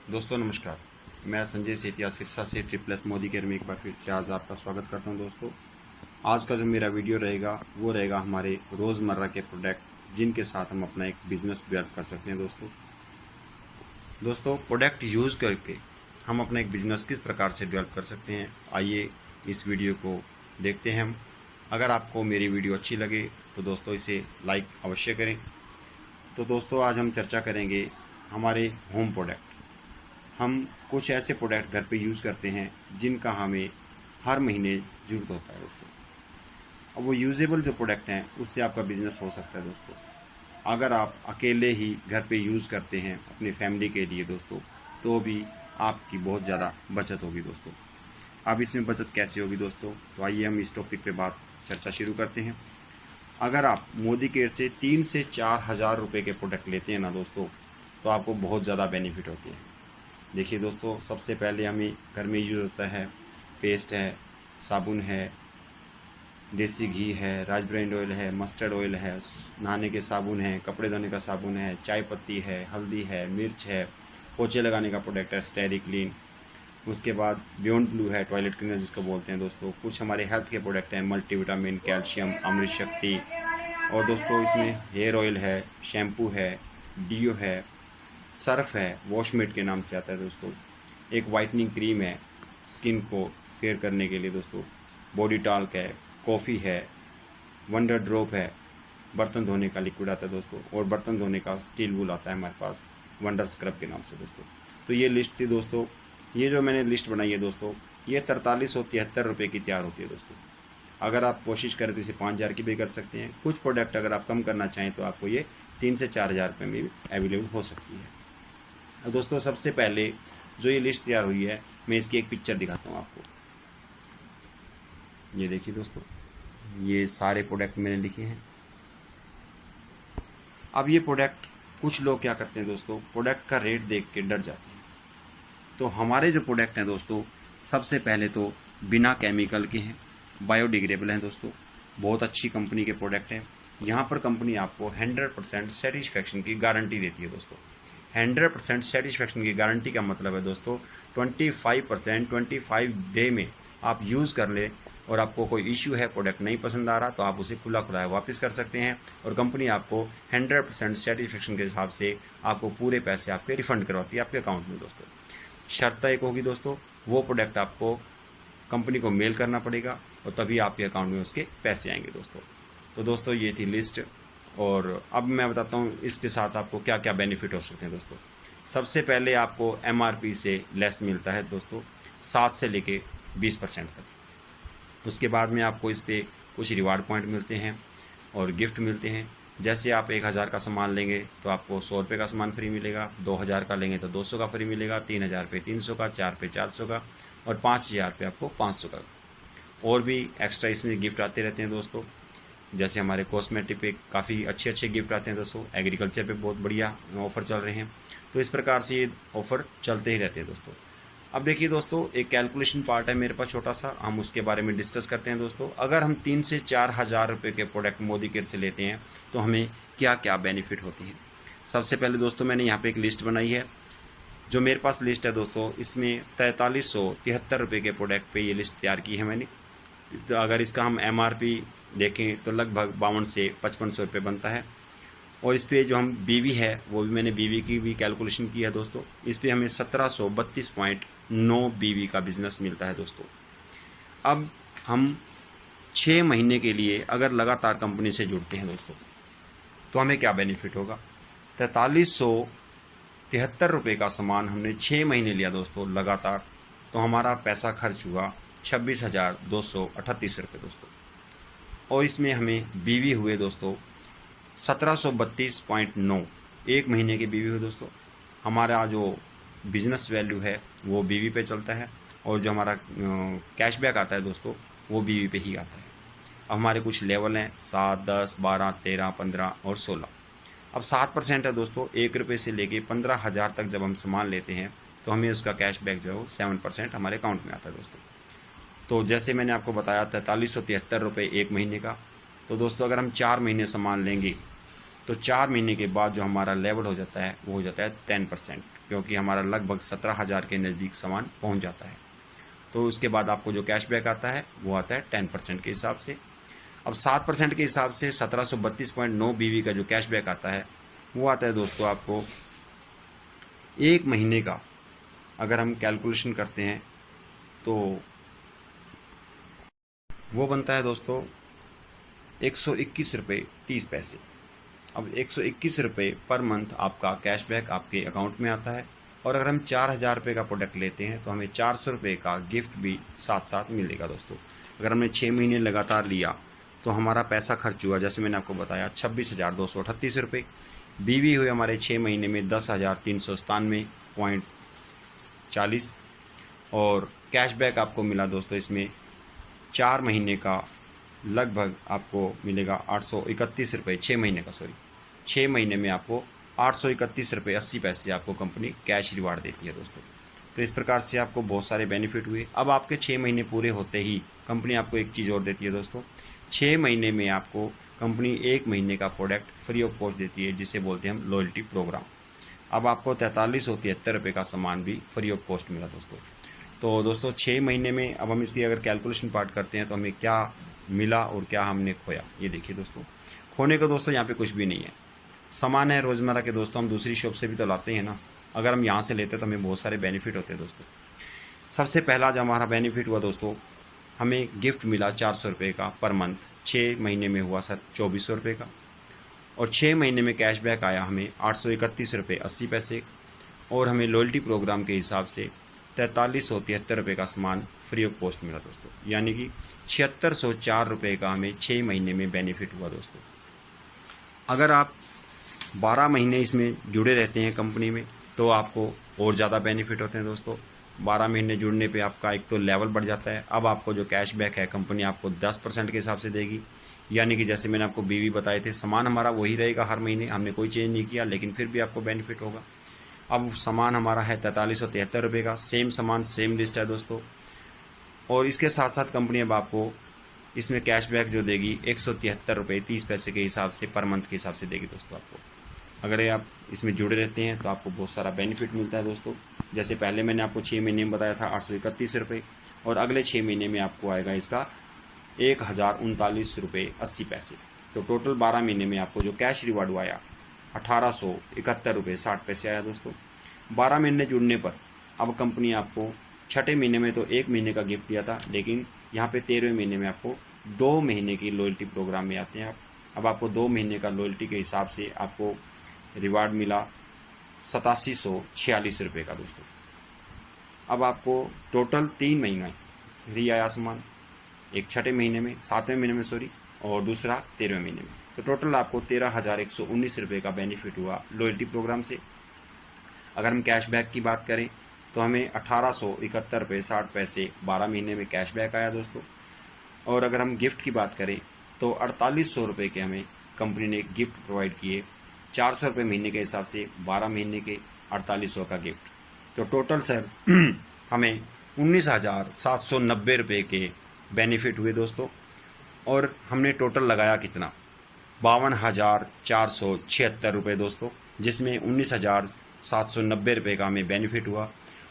दोस्तों नमस्कार। मैं संजय सेठिया सिरसा से ट्रिप्लस मोदी केयर में एक बार फिर से आज आपका स्वागत करता हूं। दोस्तों आज का जो मेरा वीडियो रहेगा वो रहेगा हमारे रोज़मर्रा के प्रोडक्ट जिनके साथ हम अपना एक बिजनेस डेवलप कर सकते हैं। दोस्तों प्रोडक्ट यूज़ करके हम अपना एक बिज़नेस किस प्रकार से डेवलप कर सकते हैं, आइए इस वीडियो को देखते हैं हम। अगर आपको मेरी वीडियो अच्छी लगे तो दोस्तों इसे लाइक अवश्य करें। तो दोस्तों आज हम चर्चा करेंगे हमारे होम प्रोडक्ट। हम कुछ ऐसे प्रोडक्ट घर पे यूज़ करते हैं जिनका हमें हर महीने ज़रूरत होता है दोस्तों। अब वो यूजेबल जो प्रोडक्ट हैं उससे आपका बिजनेस हो सकता है दोस्तों। अगर आप अकेले ही घर पे यूज़ करते हैं अपनी फैमिली के लिए दोस्तों, तो भी आपकी बहुत ज़्यादा बचत होगी दोस्तों। अब इसमें बचत कैसे होगी दोस्तों, तो आइए हम इस टॉपिक पे बात चर्चा शुरू करते हैं। अगर आप मोदी केयर से 3 से 4 हज़ार रुपये के प्रोडक्ट लेते हैं ना दोस्तों, तो आपको बहुत ज़्यादा बेनिफिट होती है। देखिए दोस्तों, सबसे पहले हमें घर में यूज़ होता है पेस्ट है, साबुन है, देसी घी है, राइस ब्रांड ऑयल है, मस्टर्ड ऑयल है, नहाने के साबुन है, कपड़े धोने का साबुन है, चाय पत्ती है, हल्दी है, मिर्च है, पोछे लगाने का प्रोडक्ट है स्टेरी क्लीन। उसके बाद बियॉन्ड ब्लू है, टॉयलेट क्लीनर जिसको बोलते हैं दोस्तों। कुछ हमारे हेल्थ के प्रोडक्ट हैं, मल्टीविटामिन, कैल्शियम, अमृत शक्ति। और दोस्तों इसमें हेयर ऑयल है, शैम्पू है, डीओ है, सर्फ है, वॉशमेट के नाम से आता है दोस्तों। एक वाइटनिंग क्रीम है स्किन को फेयर करने के लिए दोस्तों। बॉडी टॉल्क है, कॉफ़ी है, वंडर ड्रॉप है, बर्तन धोने का लिक्विड आता है दोस्तों। और बर्तन धोने का स्टील वूल आता है हमारे पास वंडर स्क्रब के नाम से दोस्तों। तो ये लिस्ट थी दोस्तों। ये जो मैंने लिस्ट बनाई है दोस्तों, ये 4373 रुपये की तैयार होती है दोस्तों। अगर आप कोशिश करें तो इसे 5000 की भी कर सकते हैं। कुछ प्रोडक्ट अगर आप कम करना चाहें तो आपको ये 3 से 4000 रुपये में भी अवेलेबल हो सकती है। दोस्तों सबसे पहले जो ये लिस्ट तैयार हुई है, मैं इसकी एक पिक्चर दिखाता हूँ आपको। ये देखिए दोस्तों, ये सारे प्रोडक्ट मैंने लिखे हैं। अब ये प्रोडक्ट कुछ लोग क्या करते हैं दोस्तों, प्रोडक्ट का रेट देख के डर जाते हैं। तो हमारे जो प्रोडक्ट हैं दोस्तों, सबसे पहले तो बिना केमिकल के हैं, बायोडिग्रेडेबल हैं दोस्तों। बहुत अच्छी कंपनी के प्रोडक्ट हैं। यहाँ पर कंपनी आपको 100% सेटिस्फैक्शन की गारंटी देती है दोस्तों। 100% सेटिस्फैक्शन की गारंटी का मतलब है दोस्तों 25% 25 डे में आप यूज़ कर ले और आपको कोई इश्यू है, प्रोडक्ट नहीं पसंद आ रहा, तो आप उसे खुला खुला वापस कर सकते हैं। और कंपनी आपको 100% सेटिस्फैक्शन के हिसाब से आपको पूरे पैसे आपके रिफंड करवाती है आपके अकाउंट में दोस्तों। शर्त एक होगी दोस्तों, वो प्रोडक्ट आपको कंपनी को मेल करना पड़ेगा और तभी आपके अकाउंट में उसके पैसे आएंगे दोस्तों। तो दोस्तों ये थी लिस्ट। और अब मैं बताता हूँ इसके साथ आपको क्या क्या बेनिफिट हो सकते हैं दोस्तों। सबसे पहले आपको एमआरपी से लेस मिलता है दोस्तों, 7 से लेके 20% तक। उसके बाद में आपको इस पर कुछ रिवार्ड पॉइंट मिलते हैं और गिफ्ट मिलते हैं। जैसे आप 1000 का सामान लेंगे तो आपको 100 रुपये का सामान फ्री मिलेगा, 2000 का लेंगे तो 200 का फ्री मिलेगा, 3000 पे 300 का, 4 पे 400 का और 5000 पे आपको 500 का। और भी एक्स्ट्रा इसमें गिफ्ट आते रहते हैं दोस्तों। जैसे हमारे कॉस्मेटिक पे काफ़ी अच्छे अच्छे गिफ्ट आते हैं दोस्तों। एग्रीकल्चर पे बहुत बढ़िया ऑफ़र चल रहे हैं। तो इस प्रकार से ये ऑफ़र चलते ही रहते हैं दोस्तों। अब देखिए दोस्तों, एक कैलकुलेशन पार्ट है मेरे पास छोटा सा, हम उसके बारे में डिस्कस करते हैं दोस्तों। अगर हम 3 से 4 हज़ार रुपये के प्रोडक्ट मोदी केयर से लेते हैं तो हमें क्या क्या बेनिफिट होते हैं। सबसे पहले दोस्तों मैंने यहाँ पे एक लिस्ट बनाई है। जो मेरे पास लिस्ट है दोस्तों, इसमें 4373 रुपये के प्रोडक्ट पे ये लिस्ट तैयार की है मैंने। तो अगर इसका हम एमआरपी देखें तो लगभग 52 से 5500 रुपये बनता है। और इस पर जो हम बीवी है वो भी मैंने बीवी की भी कैलकुलेशन की है दोस्तों। इस पर हमें 1732.9 बीवी का बिजनेस मिलता है दोस्तों। अब हम 6 महीने के लिए अगर लगातार कंपनी से जुड़ते हैं दोस्तों, तो हमें क्या बेनिफिट होगा। 4373 रुपये का सामान हमने 6 महीने लिया दोस्तों लगातार, तो हमारा पैसा खर्च हुआ 26,238 रुपये दोस्तों। और इसमें हमें बीवी हुए दोस्तों 1732.9, 1 महीने की बीवी हुई दोस्तों। हमारा जो बिजनेस वैल्यू है वो बीवी पे चलता है और जो हमारा कैशबैक आता है दोस्तों वो बीवी पे ही आता है। अब हमारे कुछ लेवल हैं 7, 10, 12, 13, 15 और 16। अब 7% है दोस्तों, 1 रुपये से लेके 15,000 तक जब हम सामान लेते हैं तो हमें उसका कैशबैक जो है वो 7% हमारे अकाउंट में आता है दोस्तों। तो जैसे मैंने आपको बताया 4373 रुपये 1 महीने का। तो दोस्तों अगर हम 4 महीने सामान लेंगे तो 4 महीने के बाद जो हमारा लेवल हो जाता है वो हो जाता है 10%, क्योंकि हमारा लगभग 17,000 के नज़दीक सामान पहुंच जाता है। तो उसके बाद आपको जो कैशबैक आता है वो आता है 10% के हिसाब से। अब 7% के हिसाब से 1732.9 BV का जो कैशबैक आता है वो आता है दोस्तों आपको 1 महीने का। अगर हम कैलकुलेशन करते हैं तो वो बनता है दोस्तों 121 रुपये 30 पैसे। अब 121 रुपये पर मंथ आपका कैशबैक आपके अकाउंट में आता है। और अगर हम 4,000 रुपये का प्रोडक्ट लेते हैं तो हमें 400 रुपये का गिफ्ट भी साथ साथ मिलेगा दोस्तों। अगर हमने 6 महीने लगातार लिया तो हमारा पैसा खर्च हुआ, जैसे मैंने आपको बताया, 26,238 रुपये। बीवी हुए हमारे 6 महीने में 10,397.40। और कैशबैक आपको मिला दोस्तों इसमें 4 महीने का लगभग आपको मिलेगा 831 रुपये, 6 महीने का, सॉरी 6 महीने में आपको 831 रुपये 80 पैसे आपको कंपनी कैश रिवार्ड देती है दोस्तों। तो इस प्रकार से आपको बहुत सारे बेनिफिट हुए। अब आपके 6 महीने पूरे होते ही कंपनी आपको एक चीज़ और देती है दोस्तों, 6 महीने में आपको कंपनी 1 महीने का प्रोडक्ट फ्री ऑफ कॉस्ट देती है, जिसे बोलते हैं हम लॉयल्टी प्रोग्राम। अब आपको 4373 रुपये का सामान भी फ्री ऑफ कॉस्ट मिला दोस्तों। तो दोस्तों 6 महीने में अब हम इसकी अगर कैलकुलेशन पार्ट करते हैं तो हमें क्या मिला और क्या हमने खोया, ये देखिए दोस्तों। खोने को दोस्तों यहाँ पे कुछ भी नहीं है, सामान है रोज़मर्रा के दोस्तों, हम दूसरी शॉप से भी तो लाते हैं ना। अगर हम यहाँ से लेते हैं तो हमें बहुत सारे बेनिफिट होते हैं दोस्तों। सबसे पहला जो हमारा बेनिफिट हुआ दोस्तों, हमें गिफ्ट मिला 400 रुपये का पर मंथ। 6 महीने में हुआ सर 2400 रुपये का। और 6 महीने में कैशबैक आया हमें 831 रुपये 80 पैसे। और हमें लॉयल्टी प्रोग्राम के हिसाब से 4373 रुपये का सामान फ्री ऑफ कॉस्ट मिला दोस्तों, यानी कि 7604 रुपये का हमें 6 महीने में बेनिफिट हुआ दोस्तों। अगर आप 12 महीने इसमें जुड़े रहते हैं कंपनी में तो आपको और ज़्यादा बेनिफिट होते हैं दोस्तों। 12 महीने जुड़ने पे आपका एक तो लेवल बढ़ जाता है। अब आपको जो कैशबैक है कंपनी आपको 10% के हिसाब से देगी, यानी कि जैसे मैंने आपको बीवी बताए थे, सामान हमारा वही रहेगा हर महीने, हमने कोई चेंज नहीं किया, लेकिन फिर भी आपको बेनिफिट होगा। अब सामान हमारा है 4373 रुपये का, सेम सामान सेम लिस्ट है दोस्तों। और इसके साथ साथ कंपनी अब आपको इसमें कैशबैक जो देगी 173 रुपये 30 पैसे के हिसाब से पर मंथ के हिसाब से देगी दोस्तों आपको। अगर ये आप इसमें जुड़े रहते हैं तो आपको बहुत सारा बेनिफिट मिलता है दोस्तों। जैसे पहले मैंने आपको 6 महीने में बताया था 831 रुपये, और अगले 6 महीने में आपको आएगा इसका 1039 रुपये 80 पैसे। तो टोटल 12 महीने में आपको जो कैश रिवार्ड आया 1871 रुपये 60 पैसे आया दोस्तों। 12 महीने जुड़ने पर अब कंपनी आपको 6ठे महीने में तो 1 महीने का गिफ्ट दिया था, लेकिन यहाँ पे 13वें महीने में आपको 2 महीने की लॉयल्टी प्रोग्राम में आते हैं आप। अब आपको 2 महीने का लॉयल्टी के हिसाब से आपको रिवार्ड मिला 8746 रुपये का दोस्तों। अब आपको टोटल 3 महीना फ्री आया सामान, एक 6ठे महीने में, 7वें महीने में सॉरी, और दूसरा 13वें महीने में। तो टोटल आपको 13,119 रुपये का बेनिफिट हुआ लॉयल्टी प्रोग्राम से। अगर हम कैशबैक की बात करें तो हमें 1871 रुपये 60 पैसे 12 महीने में कैशबैक आया दोस्तों। और अगर हम गिफ्ट की बात करें तो 4800 रुपये के हमें कंपनी ने गिफ्ट प्रोवाइड किए, 400 रुपये महीने के हिसाब से 12 महीने के 4800 का गिफ्ट। तो टोटल सर हमें 19,790 रुपये के बेनिफिट हुए दोस्तों। और हमने टोटल लगाया कितना, 52,476 रुपये दोस्तों, जिसमें 19,790 रुपये का हमें बेनिफिट हुआ।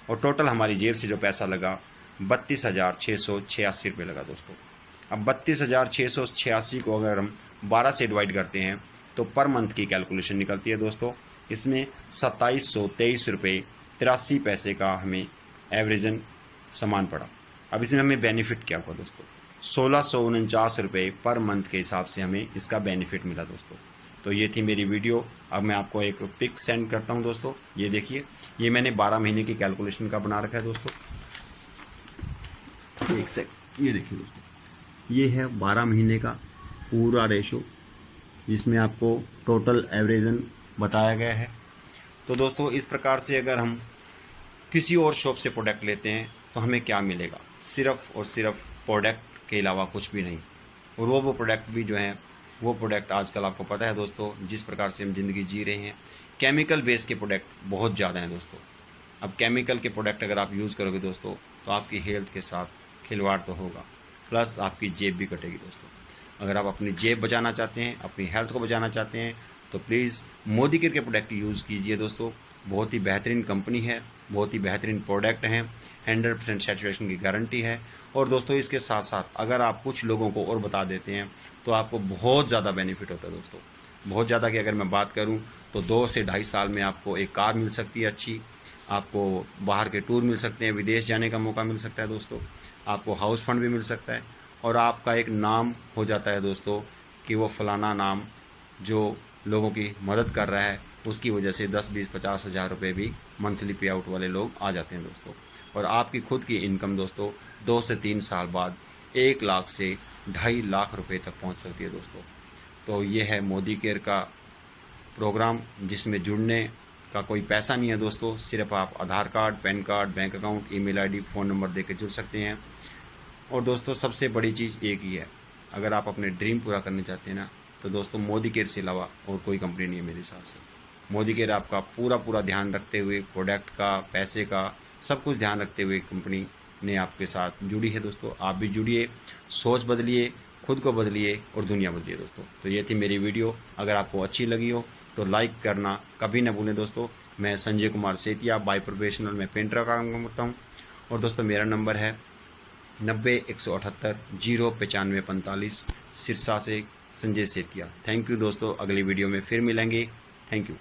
और टोटल हमारी जेब से जो पैसा लगा 32,686 रुपये लगा दोस्तों। अब 32,686 को अगर हम 12 से डिवाइड करते हैं तो पर मंथ की कैलकुलेशन निकलती है दोस्तों। इसमें 2723 रुपये 83 पैसे का हमें एवरेजन सामान पड़ा। अब इसमें हमें बेनिफिट क्या हुआ दोस्तों, 1649 रुपये पर मंथ के हिसाब से हमें इसका बेनिफिट मिला दोस्तों। तो ये थी मेरी वीडियो। अब मैं आपको एक पिक सेंड करता हूँ दोस्तों, ये देखिए, ये मैंने 12 महीने की कैलकुलेशन का बना रखा है दोस्तों। एक सेकंड, ये देखिए दोस्तों, ये है 12 महीने का पूरा रेशो, जिसमें आपको टोटल एवरेजन बताया गया है। तो दोस्तों इस प्रकार से अगर हम किसी और शॉप से प्रोडक्ट लेते हैं तो हमें क्या मिलेगा, सिर्फ और सिर्फ प्रोडक्ट के अलावा कुछ भी नहीं। और वो प्रोडक्ट भी जो हैं वो प्रोडक्ट आजकल आपको पता है दोस्तों, जिस प्रकार से हम ज़िंदगी जी रहे हैं, केमिकल बेस के प्रोडक्ट बहुत ज़्यादा हैं दोस्तों। अब केमिकल के प्रोडक्ट अगर आप यूज़ करोगे दोस्तों तो आपकी हेल्थ के साथ खिलवाड़ तो होगा, प्लस आपकी जेब भी कटेगी दोस्तों। अगर आप अपनी जेब बचाना चाहते हैं, अपनी हेल्थ को बचाना चाहते हैं, तो प्लीज़ मोदी केयर के प्रोडक्ट यूज़ कीजिए दोस्तों। बहुत ही बेहतरीन कंपनी है, बहुत ही बेहतरीन प्रोडक्ट हैं, 100% सेचुरेशन की गारंटी है। और दोस्तों इसके साथ साथ अगर आप कुछ लोगों को और बता देते हैं तो आपको बहुत ज़्यादा बेनिफिट होता है दोस्तों, बहुत ज़्यादा। कि अगर मैं बात करूं तो 2 से ढाई साल में आपको एक कार मिल सकती है अच्छी, आपको बाहर के टूर मिल सकते हैं, विदेश जाने का मौका मिल सकता है दोस्तों, आपको हाउस फंड भी मिल सकता है, और आपका एक नाम हो जाता है दोस्तों कि वो फलाना नाम जो लोगों की मदद कर रहा है, उसकी वजह से 10, 20, 50 हज़ार रुपये भी मंथली पे आउट वाले लोग आ जाते हैं दोस्तों। और आपकी खुद की इनकम दोस्तों 2 से 3 साल बाद 1 लाख से 2.5 लाख रुपए तक पहुंच सकती है दोस्तों। तो ये है मोदी केयर का प्रोग्राम, जिसमें जुड़ने का कोई पैसा नहीं है दोस्तों, सिर्फ आप Aadhaar card, PAN card, bank account, email ID, phone number दे के जुड़ सकते हैं। और दोस्तों सबसे बड़ी चीज़ एक ही है, अगर आप अपने ड्रीम पूरा करना चाहते हैं ना, तो दोस्तों मोदी केयर से अलावा और कोई कंपनी नहीं है मेरे हिसाब से। मोदी केयर आपका पूरा ध्यान रखते हुए, प्रोडक्ट का, पैसे का, सब कुछ ध्यान रखते हुए कंपनी ने आपके साथ जुड़ी है दोस्तों। आप भी जुड़िए, सोच बदलिए, खुद को बदलिए और दुनिया बदलिए दोस्तों। तो ये थी मेरी वीडियो, अगर आपको अच्छी लगी हो तो लाइक करना कभी ना भूलें दोस्तों। मैं संजय कुमार सेतिया, बाय प्रोफेशनल में पेंटर का काम करता हूँ। और दोस्तों मेरा नंबर है 90-178-09545, सिरसा से संजय सेतिया। थैंक यू दोस्तों, अगली वीडियो में फिर मिलेंगे। Thank you.